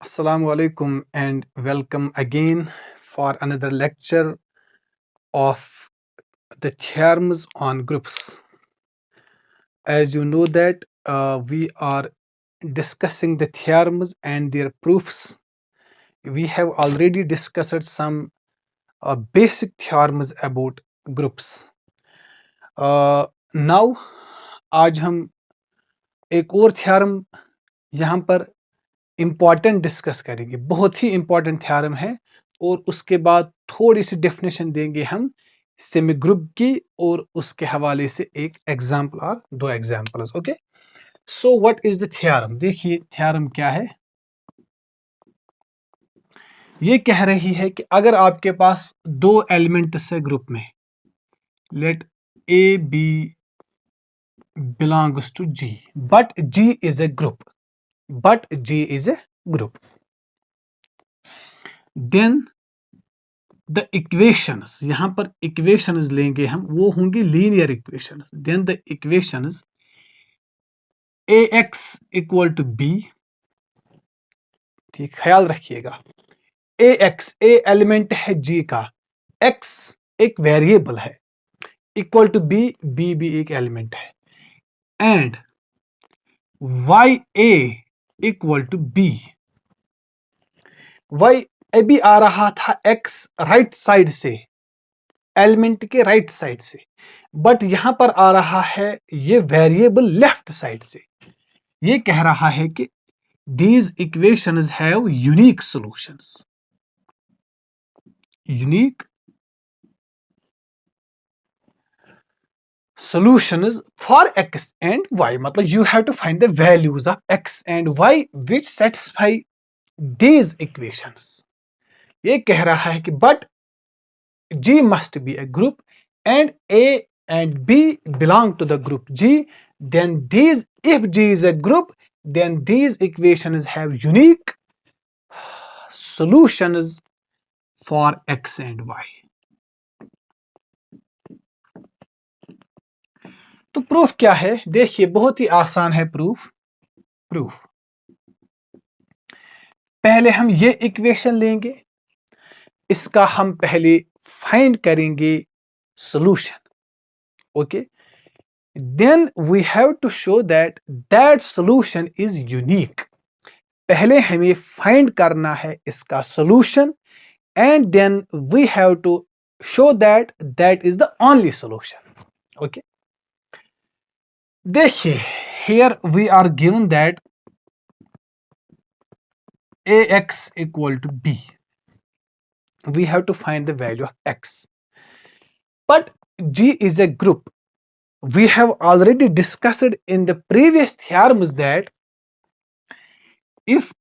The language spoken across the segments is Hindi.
Assalamu alaikum and welcome again for another lecture of the theorems on groups. As you know that we are discussing the theorems and their proofs. We have already discussed some basic theorems about groups. Now आज हम एक और थ्योरम यहाँ पर इम्पॉर्टेंट डिस्कस करेंगे, बहुत ही इम्पॉर्टेंट थ्योरम है और उसके बाद थोड़ी सी डेफिनेशन देंगे हम सेमी ग्रुप की और उसके हवाले से एक एग्जाम्पल और दो examples. Okay, so what is the theorem? देखिए थ्योरम क्या है। ये कह रही है कि अगर आपके पास दो एलिमेंट्स है ग्रुप में, let a b belongs to G, but G is a group, then the equations, यहां पर इक्वेशंस लेंगे हम, वो होंगे linear equations. Then the equations a x equal to b, ठीक, ख्याल रखिएगा, ए एक्स ए एलिमेंट है जी का, एक्स एक वेरिएबल है, इक्वल टू बी, बी भी एक एलिमेंट है, and y a equal to b, y अभी आ रहा था एक्स राइट साइड से, एलिमेंट के राइट साइड से, बट यहां पर आ रहा है ये वेरिएबल लेफ्ट साइड से। ये कह रहा है कि these equations have unique solutions, unique solutions for x and y, मतलब you have to find the values of x and y which satisfy these equations। ये कह रहा है कि but G must be a group and A and B belong to the group G, then these, if G is a group, then these equations have unique solutions for x and y। तो प्रूफ क्या है? देखिए बहुत ही आसान है प्रूफ। पहले हम ये इक्वेशन लेंगे, इसका हम पहले फाइंड करेंगे solution. Okay, then we have to show that that solution is unique. पहले हमें फाइंड करना है इसका solution and then we have to show that that is the only solution. Okay, देखिए here we are given that ax equal to b, we have to find the value of x, but G is a group. We have already discussed in the previous theorems that if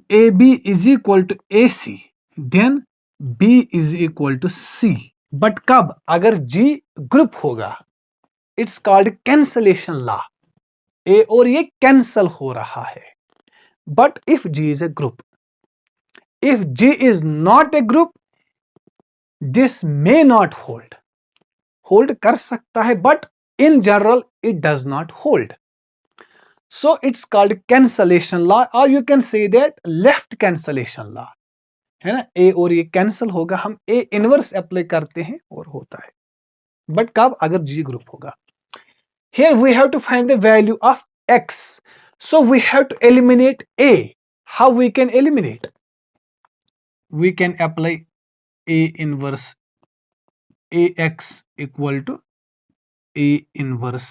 AB is equal to AC, then B is equal to C, but कब? अगर G ग्रुप होगा, it's called cancellation law, A और ये कैंसल हो रहा है। But if G is a group, if G is not a group, this may not hold, hold कर सकता है, but in general it does not hold, so it's called cancellation law, or you can say that left cancellation law, है ना। A और ये कैंसल होगा, हम A इनवर्स अप्लाई करते हैं और होता है, बट कब? अगर G ग्रुप होगा। Here we have to find the value of x, so we have to eliminate A। How we can eliminate? We can apply A inverse AX equal to A inverse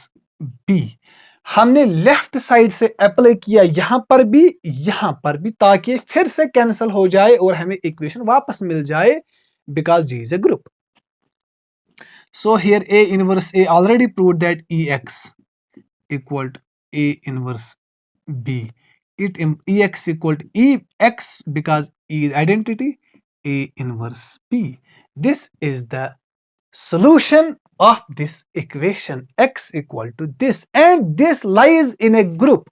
B। हमने लेफ्ट साइड से अप्लाई किया यहां पर भी, ताकि फिर से कैंसिल हो जाए और हमें इक्वेशन वापस मिल जाए, because G is a group। So here A inverse A already proved that EX equal to A inverse B. EX equal to EX because E is identity, A inverse B. This is the solution of this equation, x equal to this, and this lies in a group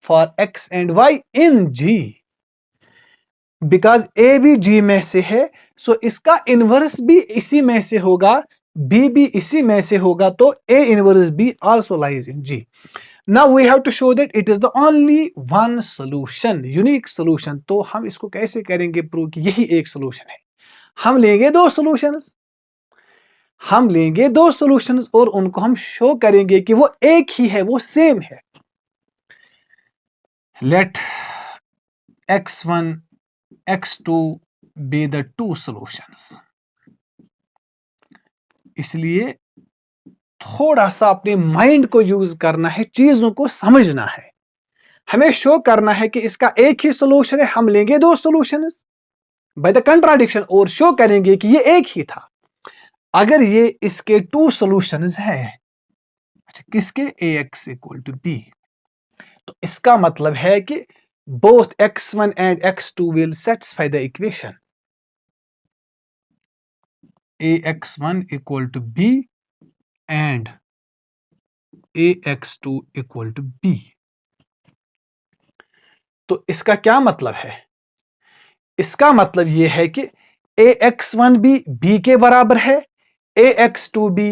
for x and y in G, because A भी G में से है, so इसका इनवर्स भी इसी में से होगा, B भी इसी में से होगा, तो A inverse B also lies in G। Now we have to show that it is the only one solution, unique solution. तो हम इसको कैसे करेंगे प्रूव कि यही एक सोल्यूशन है? हम लेंगे दो सॉल्यूशंस, और उनको हम शो करेंगे कि वो एक ही है, वो सेम है. Let x1, x2 be the two solutions. इसलिए थोड़ा सा अपने माइंड को यूज करना है, चीजों को समझना है. हमें शो करना है कि इसका एक ही सोल्यूशन है, हम लेंगे दो सॉल्यूशंस बाय द कंट्राडिक्शन और शो करेंगे कि ये एक ही था. अगर ये इसके टू सॉल्यूशंस है, अच्छा किसके, ax इक्वल टू b, तो इसका मतलब है कि both x1 and x2 will satisfy the equation ax1 equal to b and ax2 equal to b. तो इसका क्या मतलब है? इसका मतलब यह है कि ax1 भी b के बराबर है, ax2 भी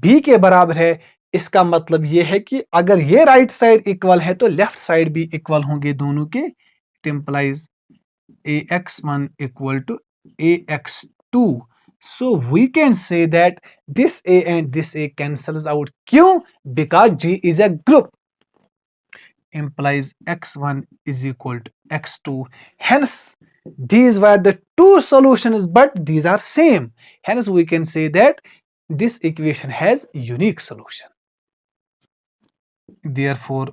b के बराबर है. इसका मतलब यह है कि अगर ये राइट साइड इक्वल है तो लेफ्ट साइड भी इक्वल होंगे दोनों के. It implies ax1 equal to ax2. So we can say that this a and this a cancels out. क्यों? Because G is a group. Implies x1 is equal to x2. Hence, these were the two solutions, but these are same. Hence, we can say that this equation has unique solution. Therefore,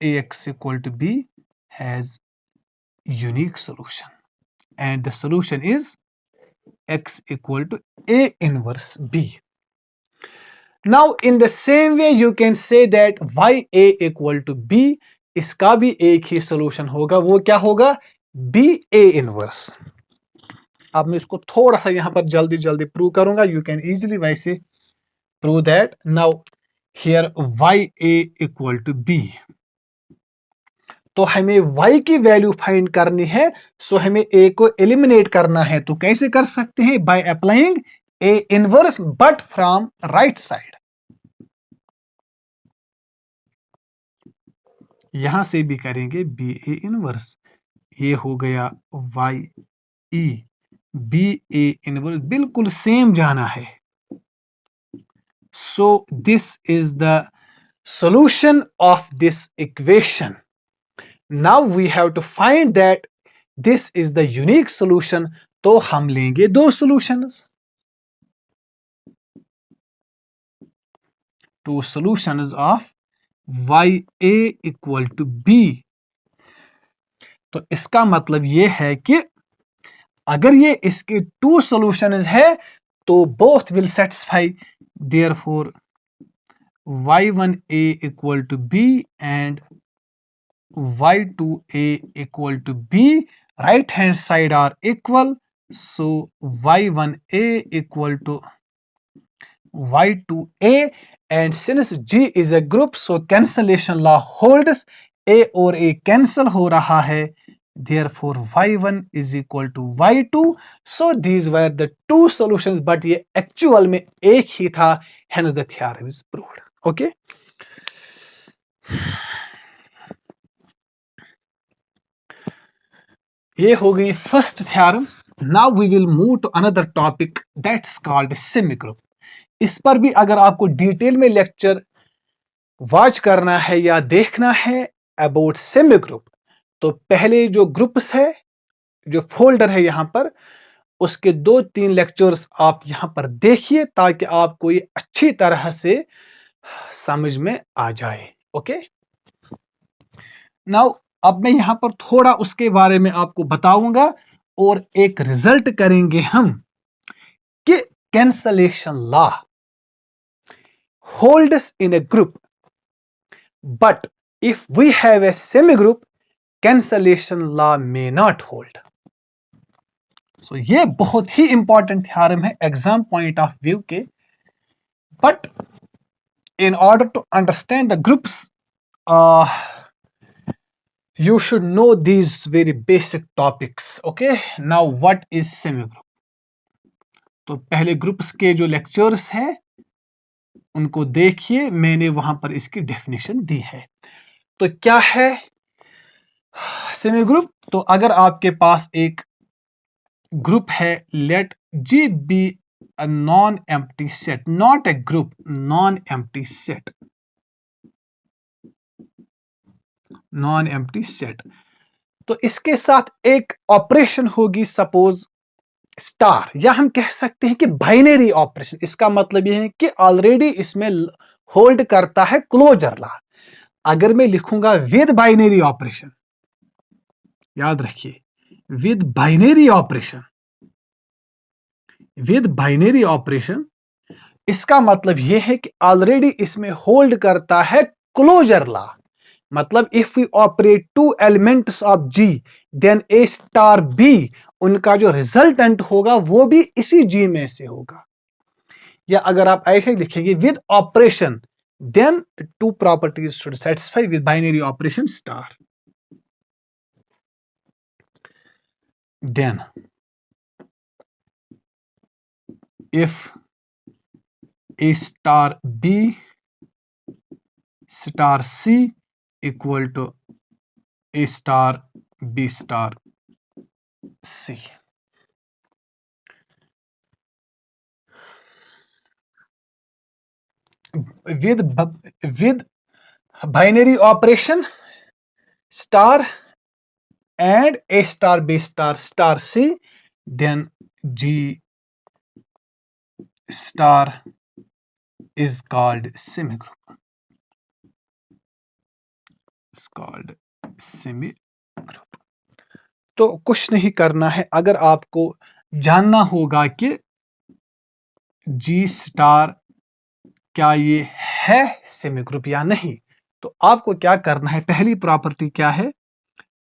ax equal to b has unique solution, and the solution is x equal to a inverse b. Now in the same way you can say that y a equal to b, इसका भी एक ही solution होगा. वो क्या होगा? b a inverse. अब मैं इसको थोड़ा सा यहां पर जल्दी जल्दी प्रूव करूंगा. You can easily वैसे prove that. Now here y a equal to b. तो हमें y की वैल्यू फाइंड करनी है, सो हमें a को एलिमिनेट करना है. तो कैसे कर सकते हैं? By applying a inverse but from right side. यहां से भी करेंगे b a इनवर्स. ये हो गया y e b a inverse, बिल्कुल सेम जाना है. So this is the solution of this equation. Now we have to find that this is the unique solution. तो हम लेंगे दो solutions. Two solutions of ya equal to b. तो इसका मतलब ये है कि अगर ये इसके two solutions है तो both will satisfy. Therefore y1a equal to b and y2a equal to b, right hand side are equal, so y1a equal to y2a, and since G is a group so cancellation law holds. a और a cancel हो रहा है, therefore y1 is equal to y2. so these were the two solutions, but ये actual में एक ही था. hence the theorem is proved. okay. ये हो गई first theorem. Now we will move to another topic that's called semi group. इस पर भी अगर आपको डिटेल में लेक्चर वॉच करना है या देखना है अबाउट सेमी ग्रुप, तो पहले जो ग्रुप्स है, जो फोल्डर है यहां पर, उसके 2-3 लेक्चर्स आप यहां पर देखिए ताकि आपको ये अच्छी तरह से समझ में आ जाए. ओके. नाउ अब मैं यहां पर थोड़ा उसके बारे में आपको बताऊंगा और एक रिजल्ट करेंगे हम कि cancellation law holds in a group, but if we have a semi group cancellation law may not hold. So ये बहुत ही इंपॉर्टेंट थ्योरम है एग्जाम पॉइंट ऑफ व्यू के. But in order to understand the groups you should know these very basic topics. okay. now what is semi group? तो पहले ग्रुप्स के जो लेक्चर्स हैं उनको देखिए, मैंने वहां पर इसकी डेफिनेशन दी है। तो क्या है सेमी ग्रुप? तो अगर आपके पास एक ग्रुप है, let G be a non empty set, not a group, non empty set, non empty set, तो इसके साथ एक ऑपरेशन होगी, सपोज स्टार, या हम कह सकते हैं कि बाइनरी ऑपरेशन। इसका मतलब यह है कि ऑलरेडी इसमें होल्ड करता है क्लोजर लॉ। अगर मैं लिखूंगा विद बाइनरी ऑपरेशन, याद रखिए, with binary operation, with binary operation, इसका मतलब यह है कि ऑलरेडी इसमें होल्ड करता है क्लोजर लॉ। मतलब if we operate two elements of G, then a star b, उनका जो रिजल्टेंट होगा वो भी इसी जी में से होगा। या अगर आप ऐसे लिखेंगे with operation, then two properties should satisfy with binary operation star. Then if A star B star C equal to A star B star C. With binary operation star and A star B star star C, then G star is called semigroup. It's called semigroup. तो कुछ नहीं करना है। अगर आपको जानना होगा कि जी स्टार क्या ये है सेमीग्रुप या नहीं, तो आपको क्या करना है, पहली प्रॉपर्टी क्या है,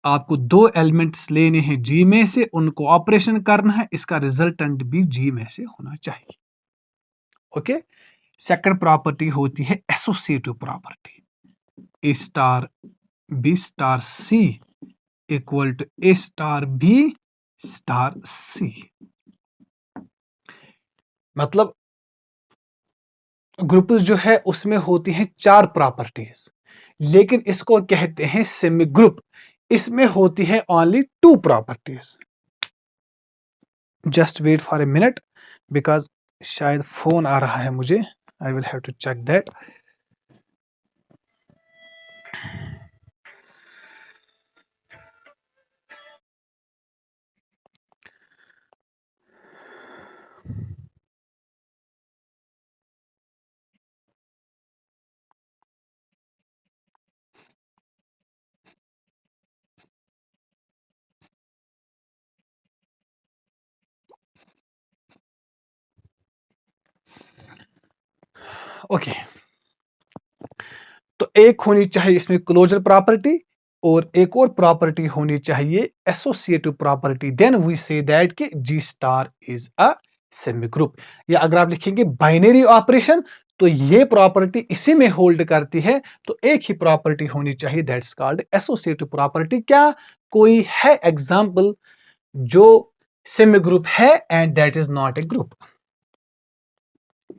आपको दो एलिमेंट्स लेने हैं जी में से, उनको ऑपरेशन करना है, इसका रिजल्टेंट भी जी में से होना चाहिए। ओके। सेकंड प्रॉपर्टी होती है associative property, a star b star c equal to a star b star c. मतलब ग्रुप्स जो है उसमें होती हैं चार प्रॉपर्टीज, लेकिन इसको कहते हैं सेमी ग्रुप। इसमें होती है only two properties. Just wait for a minute, because शायद फोन आ रहा है मुझे, I will have to check that. Okay, तो एक होनी चाहिए इसमें क्लोजर प्रॉपर्टी और एक और प्रॉपर्टी होनी चाहिए associative property. Then we say that कि G star is a semi group. या अगर आप लिखेंगे बाइनरी ऑपरेशन, तो ये प्रॉपर्टी इसी में होल्ड करती है, तो एक ही प्रॉपर्टी होनी चाहिए, दैट्स कॉल्ड एसोसिएटिव प्रॉपर्टी। क्या कोई है एग्जाम्पल जो सेमी ग्रुप है and that is not a group?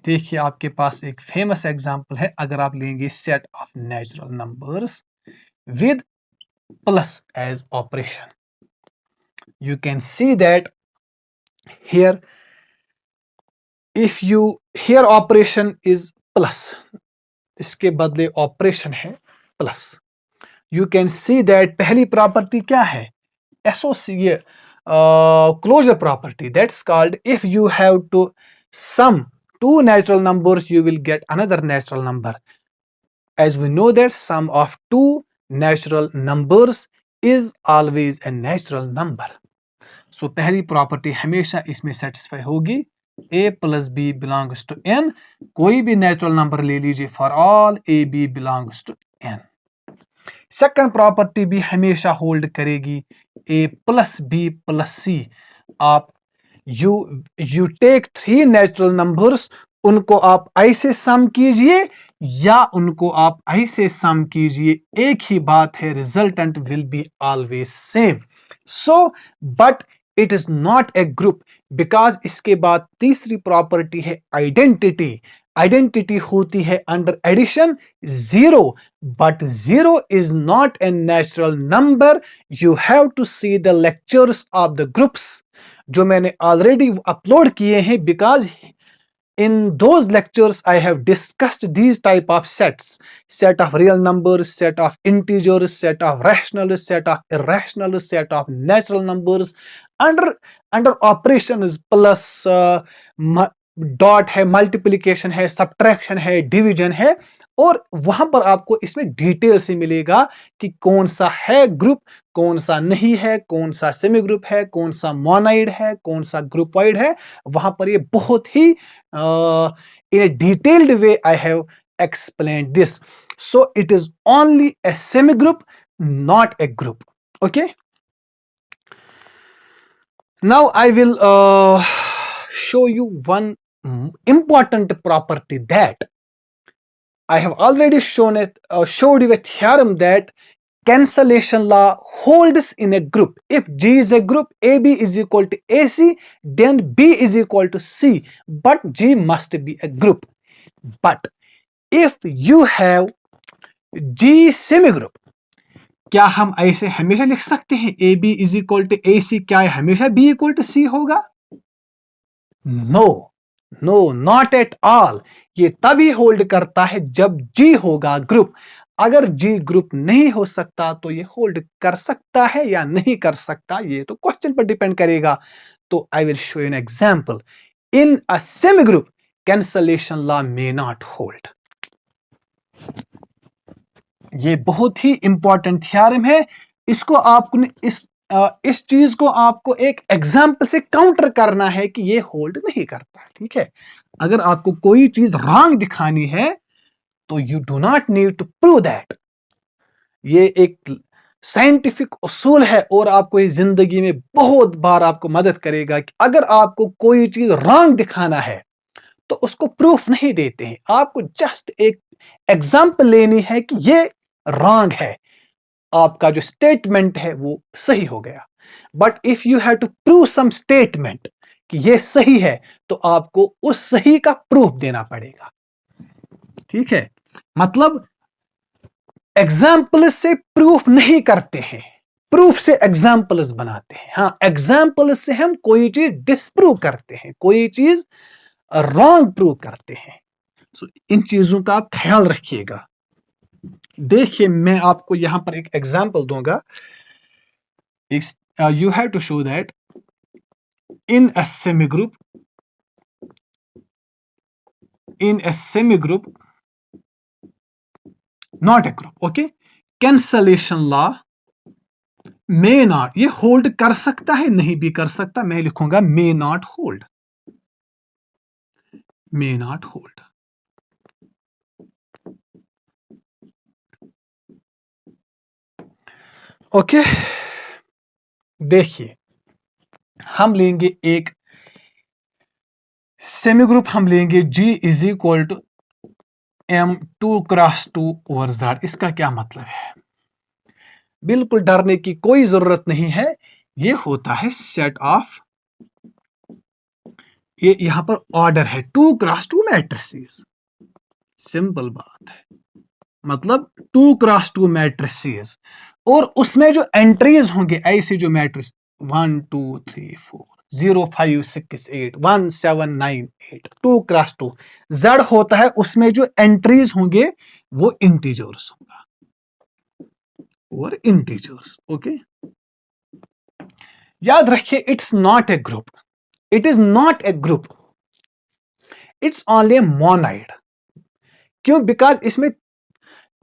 देखिए, आपके पास एक फेमस एग्जांपल है। अगर आप लेंगे set of natural numbers with plus as operation, you can see that here if you here operation is plus, इसके बदले ऑपरेशन है plus. you can see that पहली प्रॉपर्टी क्या है, associate closure property, that's called if you have to sum two natural numbers you will get another natural number, as we know that sum of two natural numbers is always a natural number. So पहली प्रॉपर्टी हमेशा इसमें सेटिस्फाई होगी, a plus b belongs to n। कोई भी नेचुरल नंबर ले लीजिए, for all a b belongs to n। Second property भी हमेशा होल्ड करेगी, a plus b plus c. आप you take three natural numbers, उनको आप ऐसे सम कीजिए या उनको आप ऐसे सम कीजिए, एक ही बात है, resultant will be always same. So but it is not a group, because इसके बाद तीसरी प्रॉपर्टी है आइडेंटिटी। आइडेंटिटी होती है under addition zero, but zero is not a natural number. You have to see the lectures of the groups जो मैंने ऑलरेडी अपलोड किए हैं, because in those lectures I have discussed these type of sets: set of real numbers, set of integers, set of rational, set of irrational, set of natural numbers. under operations plus dot है, मल्टीप्लिकेशन है, सब्ट्रैक्शन है, डिवीजन है, और वहां पर आपको इसमें डिटेल से मिलेगा कि कौन सा है ग्रुप, कौन सा नहीं है, कौन सा सेमी ग्रुप है, कौन सा मोनाइड है, कौन सा ग्रुपॉइड है. वहां पर ये बहुत ही in a detailed way I have explained this. So it is only a semi group, not a group. Okay, now I will show you one important property that I have already showed you a theorem that cancellation law holds in a group. If G is a group, AB is equal to AC, then B is equal to C, but G must be a group. But if you have G semi group, क्या हम ऐसे हमेशा लिख सकते हैं AB is equal to AC? क्या हमेशा B equal to C होगा? No, not at all. ये तभी होल्ड करता है जब G होगा ग्रुप. अगर G ग्रुप नहीं हो सकता तो ये होल्ड कर सकता है या नहीं कर सकता, ये तो क्वेश्चन पर डिपेंड करेगा. तो I will show an example. In a semi group cancellation law may not hold. ये बहुत ही इंपॉर्टेंट थ्योरम है. इसको आपको इस चीज को आपको एक एग्जाम्पल से काउंटर करना है कि ये होल्ड नहीं करता. ठीक है, अगर आपको कोई चीज रॉन्ग दिखानी है तो you do not need to prove that. ये एक साइंटिफिक उसूल है और आपको ये जिंदगी में बहुत बार आपको मदद करेगा कि अगर आपको कोई चीज रॉन्ग दिखाना है तो उसको प्रूफ नहीं देते हैं. आपको जस्ट एक एग्जाम्पल लेनी है कि ये रॉन्ग है, आपका जो स्टेटमेंट है वो सही हो गया. But if you have to prove some statement कि ये सही है तो आपको उस सही का प्रूफ देना पड़ेगा. ठीक है, मतलब एग्जाम्पल्स से प्रूफ नहीं करते हैं, प्रूफ से एग्जाम्पल्स बनाते हैं. हाँ, एग्जाम्पल्स से हम कोई चीज डिस्प्रूव करते हैं, कोई चीज रॉन्ग प्रूव करते हैं. सो इन चीजों का आप ख्याल रखिएगा. देखिए, मैं आपको यहां पर एक एग्जाम्पल दूंगा. You have to show that in a semi group, not a group. Okay, cancellation law may not, ये होल्ड कर सकता है, नहीं भी कर सकता. मैं लिखूंगा may not hold, may not hold. Okay, देखिए, हम लेंगे एक सेमी ग्रुप, हम लेंगे G is equal to M 2 cross 2 over Z. इसका क्या मतलब है? बिल्कुल डरने की कोई जरूरत नहीं है. ये होता है सेट ऑफ, ये यहां पर ऑर्डर है 2 क्रॉस 2 मैट्रिसेस. सिंपल बात है, मतलब 2 क्रॉस 2 मैट्रिसेस, और उसमें जो एंट्रीज होंगे ऐसे जो मैट्रिक्स 1 2 3 4 0 5 6 8 1 7 9 8 2 क्रॉस 2 Z होता है, उसमें जो एंट्रीज होंगे वो इंटीजर्स होगा और इंटीजर्स. ओके, याद रखिए, it's not a group, it is not a group, it's only A monoid. क्यों? बिकॉज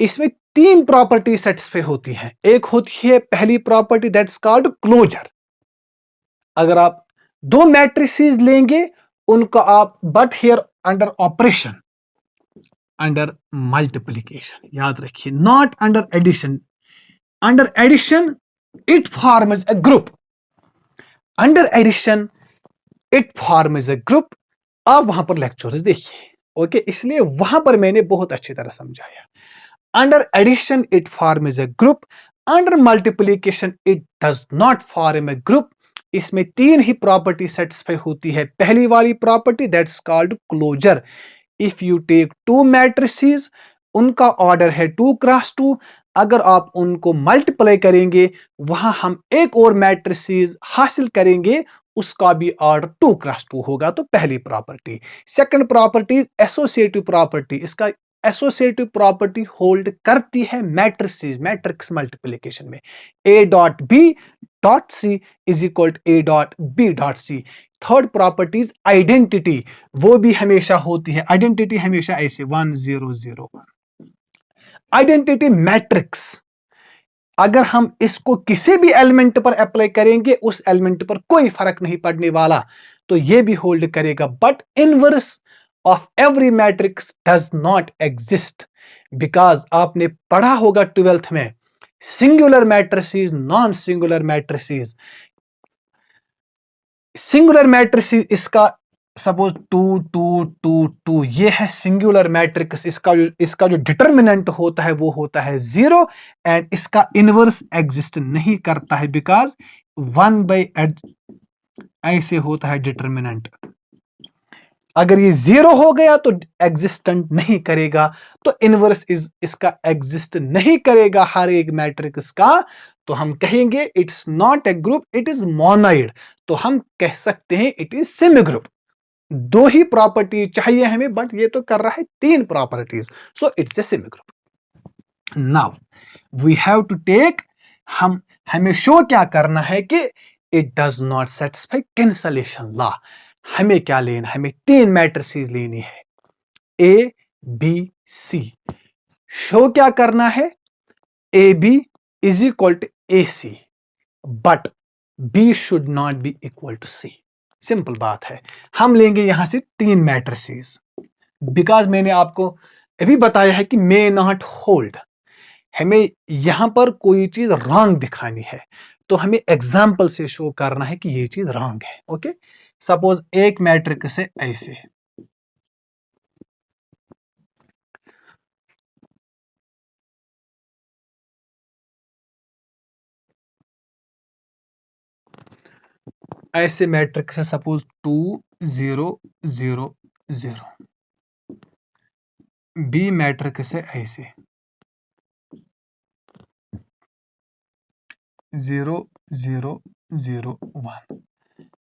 इसमें तीन प्रॉपर्टी सेटिस्फाई होती है. एक होती है पहली प्रॉपर्टी दैट्स कॉल्ड क्लोजर. अगर आप दो मैट्रिसेस लेंगे उनका आप, but here under operation, under multiplication, याद रखिए, not under addition. Under addition it forms a group, under addition it forms a group. आप वहां पर लेक्चर्स देखिए. ओके, इसलिए वहां पर मैंने बहुत अच्छी तरह समझाया. Under addition, it forms a group. Under multiplication, it does not form a group. इसमें तीन ही प्रॉपर्टी सेटिस्फाई होती है. पहली वाली property that's called closure. If you take two matrices, उनका ऑर्डर है 2x2, अगर आप उनको मल्टीप्लाई करेंगे वहां हम एक और मैट्रिसेस हासिल करेंगे, उसका भी ऑर्डर 2x2 होगा। तो पहली property. Second property associative property, इसका एसोसिएटिव प्रॉपर्टी होल्ड करती है मैट्रिसेस, मैट्रिक्स मल्टीप्लिकेशन में। A dot b dot c is equal to a dot b dot c. Third properties identity, वो भी हमेशा होती है। आइडेंटिटी हमेशा ऐसे 1 0 0 1। आइडेंटिटी मैट्रिक्स, अगर हम इसको किसी भी एलिमेंट पर अप्लाई करेंगे उस एलिमेंट पर कोई फर्क नहीं पड़ने वाला, तो ये भी होल्ड करेगा। But inverse of every matrix does not exist, because आपने पढ़ा होगा 12th में singular matrices, non singular matrices. Singular matrices, इसका सपोज 2 2 2 2, ये है सिंगुलर मैट्रिक्स। इसका जो डिटर्मिनेंट होता है वो होता है 0, एंड इसका इनवर्स एग्जिस्ट नहीं करता है, बिकॉज 1/, ऐसे होता है डिटर्मिनेंट। अगर ये 0 हो गया तो एग्जिस्टेंट नहीं करेगा, तो इनवर्स इसका एग्जिस्ट नहीं करेगा हर एक मैट्रिक्स का। तो हम कहेंगे it's not a group, it is monoid. तो हम कह सकते हैं इट इज सेमी ग्रुप। दो ही प्रॉपर्टी चाहिए हमें, बट ये तो कर रहा है 3 properties, so it's a semi group. Now we have to take, हमें शो क्या करना है कि it does not satisfy cancellation law. हमें क्या लेना है, हमें 3 मैट्रिसेस लेनी है, ए बी सी। शो क्या करना है, a b is equal to a c, but b should not be equal to c. Simple बात है। हम लेंगे यहां से 3 मैट्रिसेस, बिकॉज मैंने आपको अभी बताया है कि मे नॉट होल्ड। हमें यहां पर कोई चीज रॉन्ग दिखानी है, तो हमें एग्जाम्पल से शो करना है कि ये चीज रॉन्ग है। ओके, सपोज एक मैट्रिक्स है ऐसे, ऐसे मैट्रिक्स है, सपोज 2 0 0 0। बी मैट्रिक्स है ऐसे 0 0 0 1,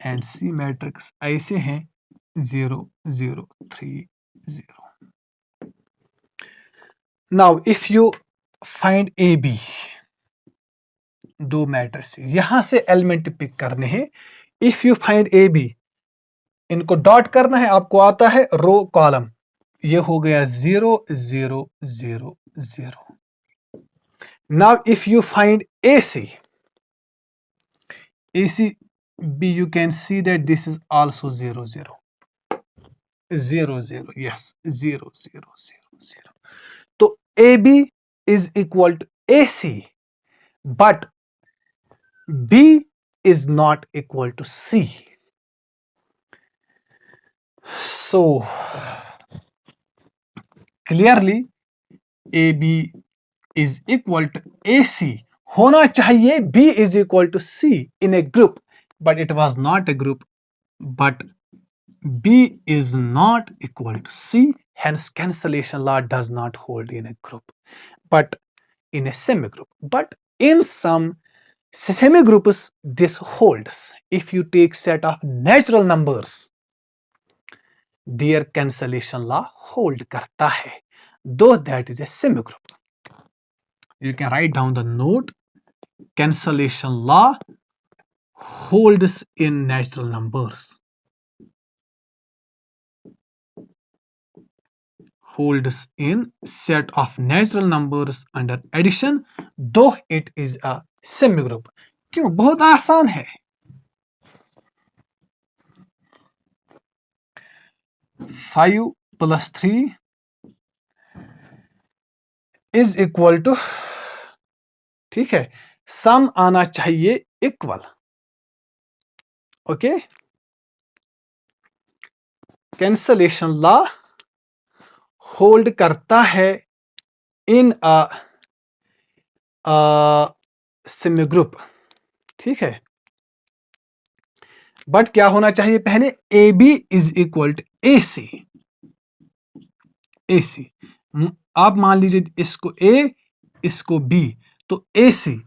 एंड सी मैट्रिक्स ऐसे हैं 0 0 3 0। Now if you find a b, दो मैट्रिक्स, यहां से एलिमेंट पिक करने हैं। If you find a b, इनको डॉट करना है, आपको आता है रो कॉलम, ये हो गया 0 0 0 0। Now if you find a c, B, you can see that this is also 0 0 0 0, yes, 0 0 0 0. तो AB is equal to AC, but B is not equal to C. So clearly AB is equal to AC. होना चाहिए B is equal to C in a group, but it was not a group. But B is not equal to C, hence cancellation law does not hold in a group, but in a semigroup. But in some semigroups, this holds. If you take set of natural numbers, their cancellation law hold karta hai, though that is a semigroup. You can write down the note, cancellation law holds in natural numbers. Holds in set of natural numbers under addition, though it is a semigroup. क्यों? बहुत आसान है। 5 + 3 इज इक्वल टू, ठीक है, सम आना चाहिए equal. Okay, cancellation law hold करता है इन सेमी ग्रुप, ठीक है। बट क्या होना चाहिए पहले, a b is equal to a c. A c, आप मान लीजिए इसको ए, इसको बी, तो ए सी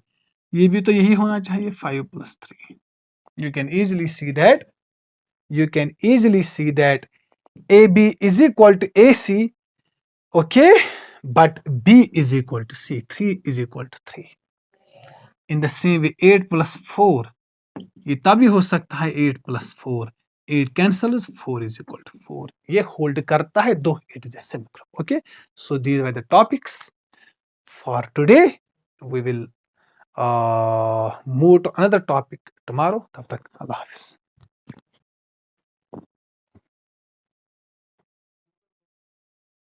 ये भी तो यही होना चाहिए 5 + 3. You can easily see that. You can easily see that AB is equal to AC, okay, but B is equal to C. 3 is equal to 3. In the same way, 8 + 4, ये तभी हो सकता है 8 + 4. 8 cancels, 4 is equal to 4. ये hold करता है दो. It is a simple. Okay, so these were the topics for today. We will move to another topic tomorrow. तब तक अल्लाह हाफिज.